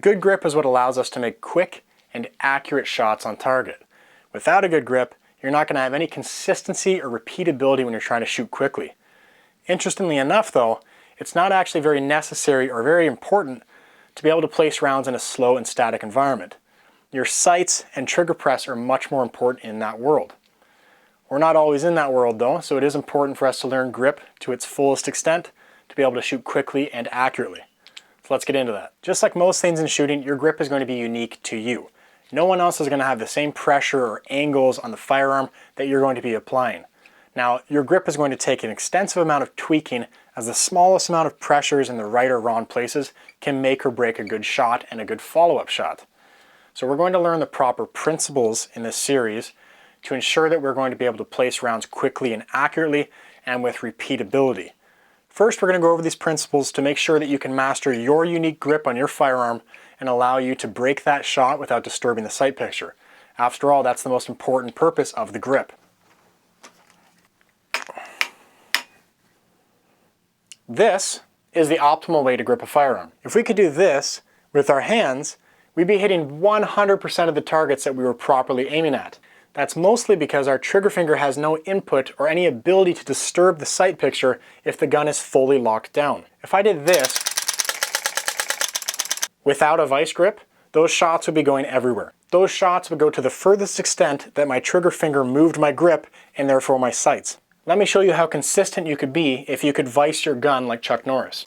good grip is what allows us to make quick and accurate shots on target. Without a good grip, you're not going to have any consistency or repeatability when you're trying to shoot quickly. Interestingly enough though, it's not actually very necessary or very important to be able to place rounds in a slow and static environment. Your sights and trigger press are much more important in that world. We're not always in that world though, so it is important for us to learn grip to its fullest extent to be able to shoot quickly and accurately. So let's get into that. Just like most things in shooting, your grip is going to be unique to you. No one else is going to have the same pressure or angles on the firearm that you're going to be applying. Now, your grip is going to take an extensive amount of tweaking, as the smallest amount of pressures in the right or wrong places can make or break a good shot and a good follow-up shot. So we're going to learn the proper principles in this series to ensure that we're going to be able to place rounds quickly and accurately and with repeatability. First, we're going to go over these principles to make sure that you can master your unique grip on your firearm and allow you to break that shot without disturbing the sight picture. After all, that's the most important purpose of the grip. This is the optimal way to grip a firearm. If we could do this with our hands, we'd be hitting 100% of the targets that we were properly aiming at. That's mostly because our trigger finger has no input or any ability to disturb the sight picture if the gun is fully locked down. If I did this without a vice grip, those shots would be going everywhere. Those shots would go to the furthest extent that my trigger finger moved my grip and therefore my sights. Let me show you how consistent you could be if you could vice your gun like Chuck Norris.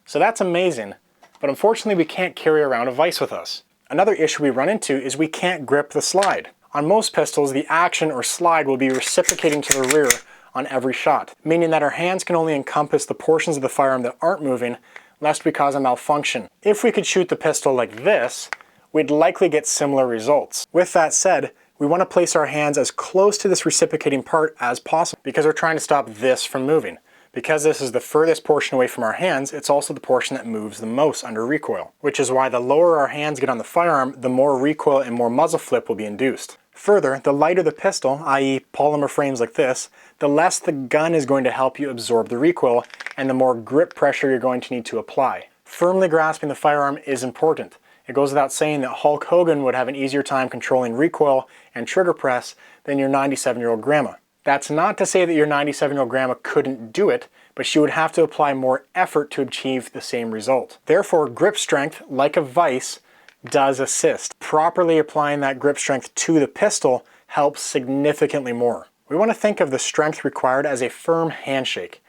So that's amazing, but unfortunately we can't carry around a vice with us. Another issue we run into is we can't grip the slide. On most pistols, the action or slide will be reciprocating to the rear on every shot, meaning that our hands can only encompass the portions of the firearm that aren't moving, lest we cause a malfunction. If we could shoot the pistol like this, we'd likely get similar results. With that said, we want to place our hands as close to this reciprocating part as possible because we're trying to stop this from moving. Because this is the furthest portion away from our hands, it's also the portion that moves the most under recoil, which is why the lower our hands get on the firearm, the more recoil and more muzzle flip will be induced. Further, the lighter the pistol, i.e. polymer frames like this, the less the gun is going to help you absorb the recoil and the more grip pressure you're going to need to apply. Firmly grasping the firearm is important. It goes without saying that Hulk Hogan would have an easier time controlling recoil and trigger press than your 97-year-old grandma. That's not to say that your 97-year-old grandma couldn't do it, but she would have to apply more effort to achieve the same result. Therefore, grip strength, like a vice, does assist. Properly applying that grip strength to the pistol helps significantly more. We want to think of the strength required as a firm handshake.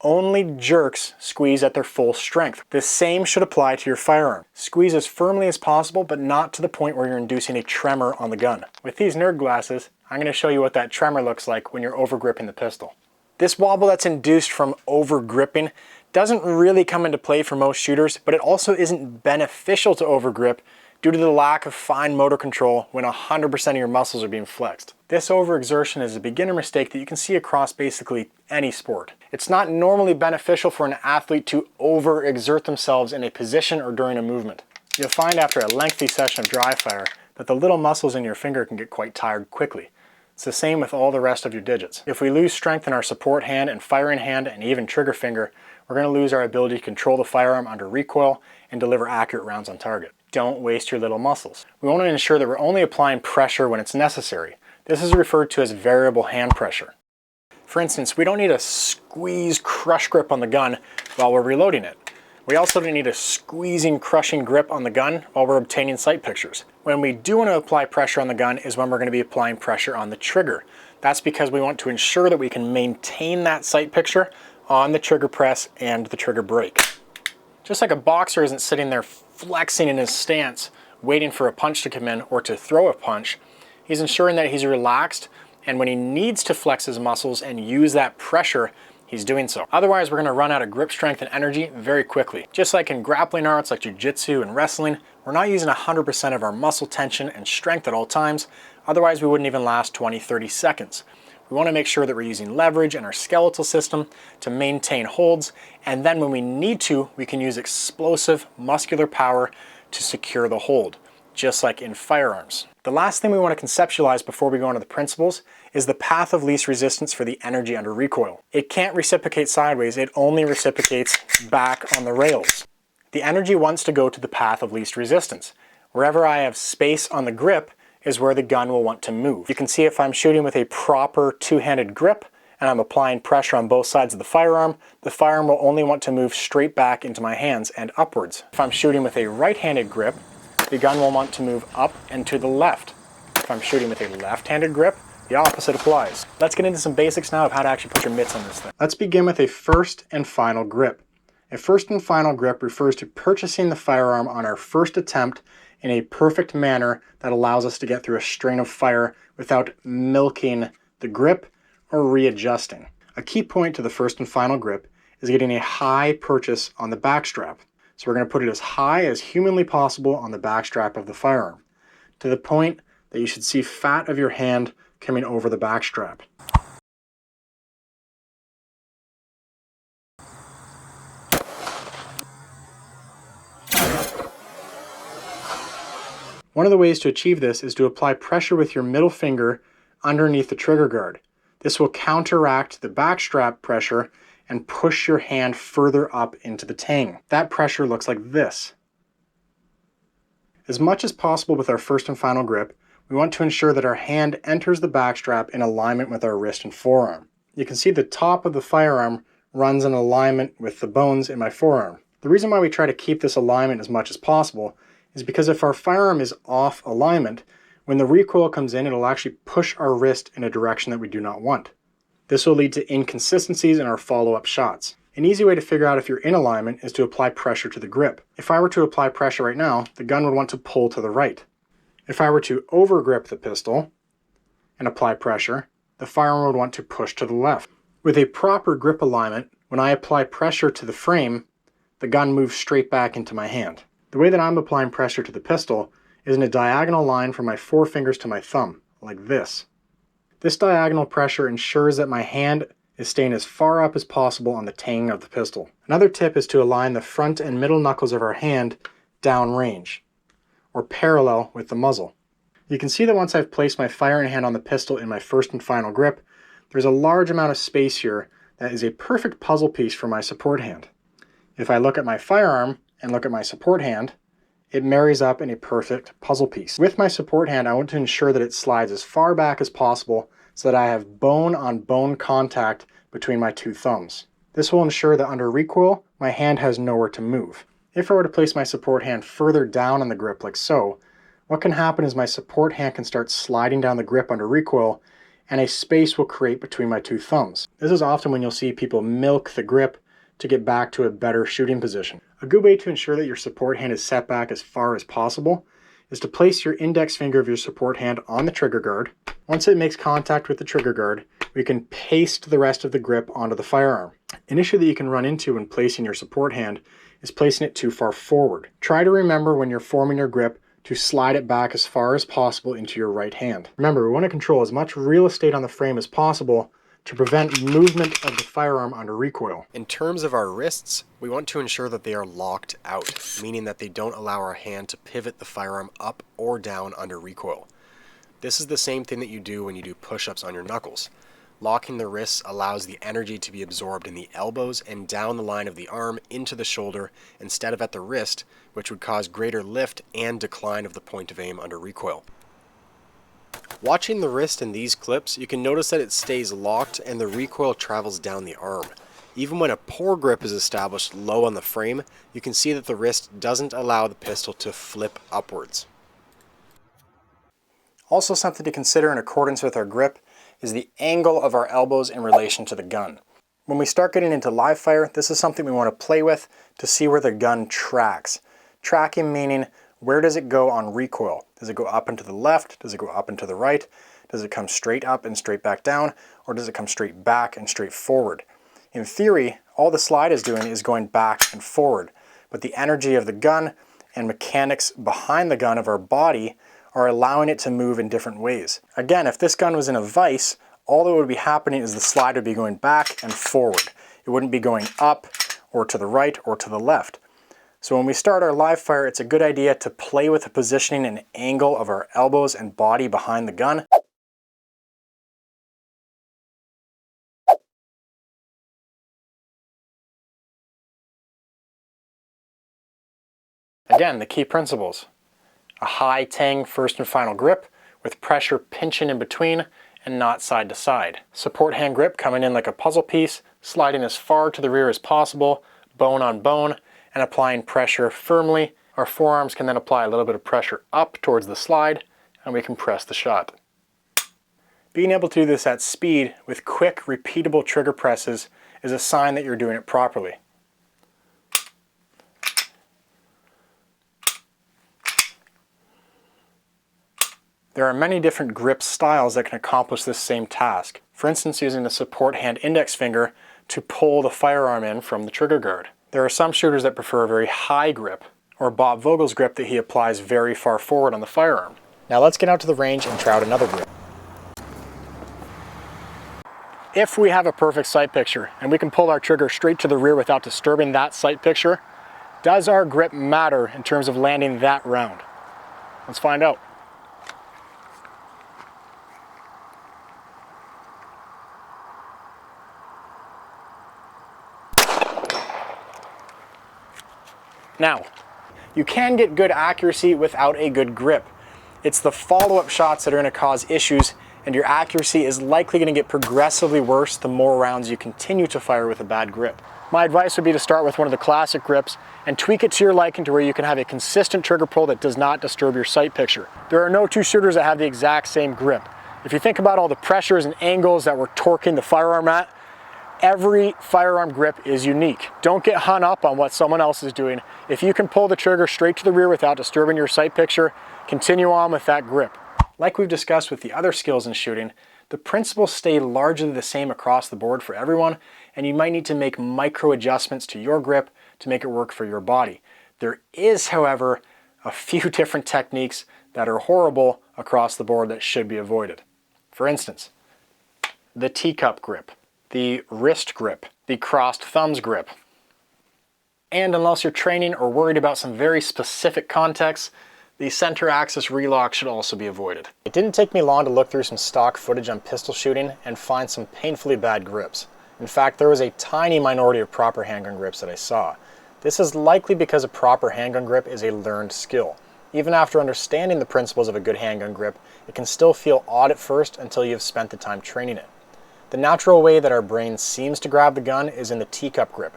Only jerks squeeze at their full strength. The same should apply to your firearm. Squeeze as firmly as possible, but not to the point where you're inducing a tremor on the gun. With these nerd glasses, I'm going to show you what that tremor looks like when you're over gripping the pistol. This wobble that's induced from over gripping doesn't really come into play for most shooters, but it also isn't beneficial to over grip due to the lack of fine motor control when 100% of your muscles are being flexed. This overexertion is a beginner mistake that you can see across basically any sport. It's not normally beneficial for an athlete to overexert themselves in a position or during a movement. You'll find after a lengthy session of dry fire that the little muscles in your finger can get quite tired quickly. It's the same with all the rest of your digits. If we lose strength in our support hand and firing hand and even trigger finger, we're going to lose our ability to control the firearm under recoil and deliver accurate rounds on target. Don't waste your little muscles. We want to ensure that we're only applying pressure when it's necessary. This is referred to as variable hand pressure. For instance, we don't need a squeeze crush grip on the gun while we're reloading it. We also don't need a squeezing, crushing grip on the gun while we're obtaining sight pictures. When we do want to apply pressure on the gun is when we're going to be applying pressure on the trigger. That's because we want to ensure that we can maintain that sight picture on the trigger press and the trigger brake. Just like a boxer isn't sitting there flexing in his stance, waiting for a punch to come in or to throw a punch, he's ensuring that he's relaxed, and when he needs to flex his muscles and use that pressure, he's doing so. Otherwise, we're going to run out of grip strength and energy very quickly. Just like in grappling arts like jiu-jitsu and wrestling, we're not using 100% of our muscle tension and strength at all times, otherwise we wouldn't even last 20-30 seconds. We want to make sure that we're using leverage in our skeletal system to maintain holds, and then when we need to, we can use explosive muscular power to secure the hold. just like in firearms. The last thing we want to conceptualize before we go into the principles is the path of least resistance for the energy under recoil. It can't reciprocate sideways, it only reciprocates back on the rails. The energy wants to go to the path of least resistance. Wherever I have space on the grip is where the gun will want to move. You can see if I'm shooting with a proper two-handed grip and I'm applying pressure on both sides of the firearm will only want to move straight back into my hands and upwards. If I'm shooting with a right-handed grip, the gun will want to move up and to the left. If I'm shooting with a left-handed grip, the opposite applies. Let's get into some basics now of how to actually put your mitts on this thing. Let's begin with a first and final grip. A first and final grip refers to purchasing the firearm on our first attempt in a perfect manner that allows us to get through a string of fire without milking the grip or readjusting. A key point to the first and final grip is getting a high purchase on the backstrap. So we're going to put it as high as humanly possible on the backstrap of the firearm, to the point that you should see fat of your hand coming over the backstrap. One of the ways to achieve this is to apply pressure with your middle finger underneath the trigger guard. This will counteract the backstrap pressure and push your hand further up into the tang. That pressure looks like this. As much as possible with our first and final grip, we want to ensure that our hand enters the backstrap in alignment with our wrist and forearm. You can see the top of the firearm runs in alignment with the bones in my forearm. The reason why we try to keep this alignment as much as possible is because if our firearm is off alignment, when the recoil comes in, it'll actually push our wrist in a direction that we do not want. This will lead to inconsistencies in our follow-up shots. An easy way to figure out if you're in alignment is to apply pressure to the grip. If I were to apply pressure right now, the gun would want to pull to the right. If I were to overgrip the pistol and apply pressure, the firearm would want to push to the left. With a proper grip alignment, when I apply pressure to the frame, the gun moves straight back into my hand. The way that I'm applying pressure to the pistol is in a diagonal line from my forefingers to my thumb, like this. This diagonal pressure ensures that my hand is staying as far up as possible on the tang of the pistol. Another tip is to align the front and middle knuckles of our hand downrange, or parallel with the muzzle. You can see that once I've placed my firing hand on the pistol in my first and final grip, there's a large amount of space here that is a perfect puzzle piece for my support hand. If I look at my firearm and look at my support hand, it marries up in a perfect puzzle piece. With my support hand, I want to ensure that it slides as far back as possible so that I have bone-on-bone contact between my two thumbs. This will ensure that under recoil, my hand has nowhere to move. If I were to place my support hand further down on the grip like so, what can happen is my support hand can start sliding down the grip under recoil and a space will create between my two thumbs. This is often when you'll see people milk the grip to get back to a better shooting position. A good way to ensure that your support hand is set back as far as possible is to place your index finger of your support hand on the trigger guard. Once it makes contact with the trigger guard, we can paste the rest of the grip onto the firearm. An issue that you can run into when placing your support hand is placing it too far forward. Try to remember when you're forming your grip to slide it back as far as possible into your right hand. Remember, we want to control as much real estate on the frame as possible to prevent movement of the firearm under recoil. In terms of our wrists, we want to ensure that they are locked out, meaning that they don't allow our hand to pivot the firearm up or down under recoil. This is the same thing that you do when you do push-ups on your knuckles. Locking the wrists allows the energy to be absorbed in the elbows and down the line of the arm into the shoulder instead of at the wrist, which would cause greater lift and decline of the point of aim under recoil. Watching the wrist in these clips, you can notice that it stays locked and the recoil travels down the arm. Even when a poor grip is established low on the frame, you can see that the wrist doesn't allow the pistol to flip upwards. Also, something to consider in accordance with our grip is the angle of our elbows in relation to the gun. When we start getting into live fire, this is something we want to play with to see where the gun tracks. Tracking meaning, where does it go on recoil? Does it go up and to the left? Does it go up and to the right? Does it come straight up and straight back down? Or does it come straight back and straight forward? In theory, all the slide is doing is going back and forward, but the energy of the gun and mechanics behind the gun of our body are allowing it to move in different ways. Again, if this gun was in a vise, all that would be happening is the slide would be going back and forward. It wouldn't be going up or to the right or to the left. So when we start our live fire, it's a good idea to play with the positioning and angle of our elbows and body behind the gun. Again, the key principles. A high tang first and final grip with pressure pinching in between and not side to side. Support hand grip coming in like a puzzle piece, sliding as far to the rear as possible, bone on bone, and applying pressure firmly. Our forearms can then apply a little bit of pressure up towards the slide, and we can press the shot. Being able to do this at speed with quick, repeatable trigger presses is a sign that you're doing it properly. There are many different grip styles that can accomplish this same task. For instance, using the support hand index finger to pull the firearm in from the trigger guard. There are some shooters that prefer a very high grip, or Bob Vogel's grip that he applies very far forward on the firearm. Now let's get out to the range and try out another grip. If we have a perfect sight picture and we can pull our trigger straight to the rear without disturbing that sight picture, does our grip matter in terms of landing that round? Let's find out. Now, you can get good accuracy without a good grip. It's the follow-up shots that are going to cause issues, and your accuracy is likely going to get progressively worse the more rounds you continue to fire with a bad grip. My advice would be to start with one of the classic grips and tweak it to your liking to where you can have a consistent trigger pull that does not disturb your sight picture. There are no two shooters that have the exact same grip. If you think about all the pressures and angles that we're torquing the firearm at, every firearm grip is unique. Don't get hung up on what someone else is doing. If you can pull the trigger straight to the rear without disturbing your sight picture, continue on with that grip. Like we've discussed with the other skills in shooting, the principles stay largely the same across the board for everyone, and you might need to make micro adjustments to your grip to make it work for your body. There is, however, a few different techniques that are horrible across the board that should be avoided. For instance, the teacup grip, the wrist grip, the crossed thumbs grip. And unless you're training or worried about some very specific contexts, the center axis relock should also be avoided. It didn't take me long to look through some stock footage on pistol shooting and find some painfully bad grips. In fact, there was a tiny minority of proper handgun grips that I saw. This is likely because a proper handgun grip is a learned skill. Even after understanding the principles of a good handgun grip, it can still feel odd at first until you've spent the time training it. The natural way that our brain seems to grab the gun is in the teacup grip,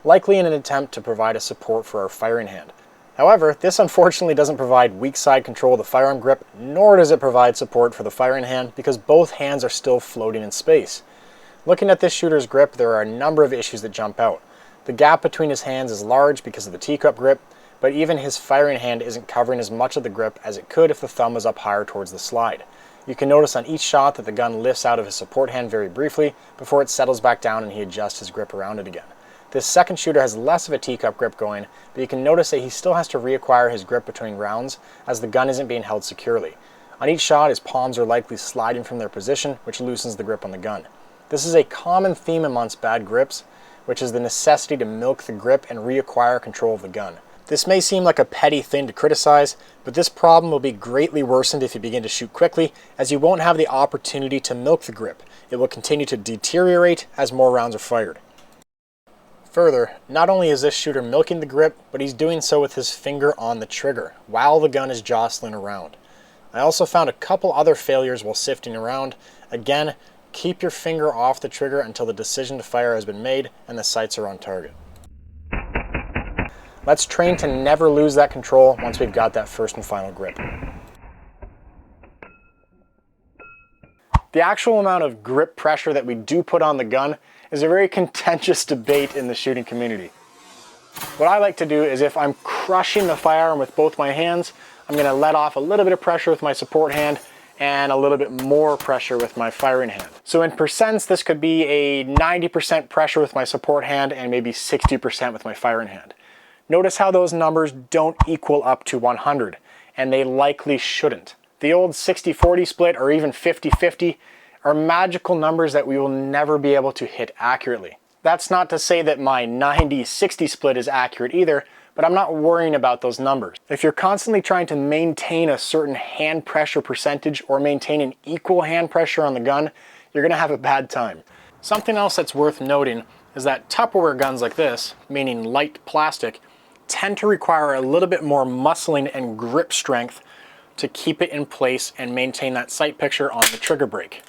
likely in an attempt to provide a support for our firing hand. However, this unfortunately doesn't provide weak side control of the firearm grip, nor does it provide support for the firing hand because both hands are still floating in space. Looking at this shooter's grip, there are a number of issues that jump out. The gap between his hands is large because of the teacup grip, but even his firing hand isn't covering as much of the grip as it could if the thumb was up higher towards the slide. You can notice on each shot that the gun lifts out of his support hand very briefly before it settles back down and he adjusts his grip around it again. This second shooter has less of a teacup grip going, but you can notice that he still has to reacquire his grip between rounds as the gun isn't being held securely. On each shot, his palms are likely sliding from their position, which loosens the grip on the gun. This is a common theme amongst bad grips, which is the necessity to milk the grip and reacquire control of the gun. This may seem like a petty thing to criticize, but this problem will be greatly worsened if you begin to shoot quickly, as you won't have the opportunity to milk the grip. It will continue to deteriorate as more rounds are fired. Further, not only is this shooter milking the grip, but he's doing so with his finger on the trigger, while the gun is jostling around. I also found a couple other failures while sifting around. Again, keep your finger off the trigger until the decision to fire has been made and the sights are on target. Let's train to never lose that control once we've got that first and final grip. The actual amount of grip pressure that we do put on the gun is a very contentious debate in the shooting community. What I like to do is if I'm crushing the firearm with both my hands, I'm going to let off a little bit of pressure with my support hand and a little bit more pressure with my firing hand. So in percents, this could be a 90% pressure with my support hand and maybe 60% with my firing hand. Notice how those numbers don't equal up to 100, and they likely shouldn't. The old 60-40 split or even 50-50 are magical numbers that we will never be able to hit accurately. That's not to say that my 90-60 split is accurate either, but I'm not worrying about those numbers. If you're constantly trying to maintain a certain hand pressure percentage or maintain an equal hand pressure on the gun, you're gonna have a bad time. Something else that's worth noting is that Tupperware guns like this, meaning light plastic, tend to require a little bit more muscling and grip strength to keep it in place and maintain that sight picture on the trigger brake.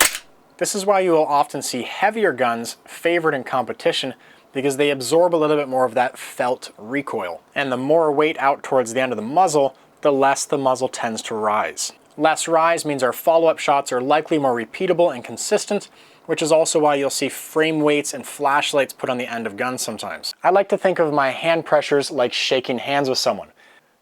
This is why you will often see heavier guns favored in competition, because they absorb a little bit more of that felt recoil. And the more weight out towards the end of the muzzle, the less the muzzle tends to rise. Less rise means our follow-up shots are likely more repeatable and consistent, which is also why you'll see frame weights and flashlights put on the end of guns sometimes. I like to think of my hand pressures like shaking hands with someone.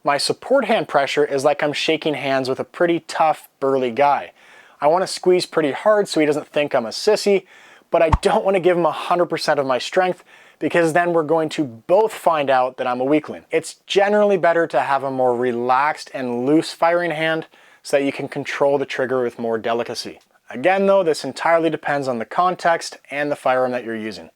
My support hand pressure is like I'm shaking hands with a pretty tough, burly guy. I want to squeeze pretty hard so he doesn't think I'm a sissy, but I don't want to give him 100% of my strength, because then we're going to both find out that I'm a weakling. It's generally better to have a more relaxed and loose firing hand so that you can control the trigger with more delicacy. Again though, this entirely depends on the context and the firearm that you're using.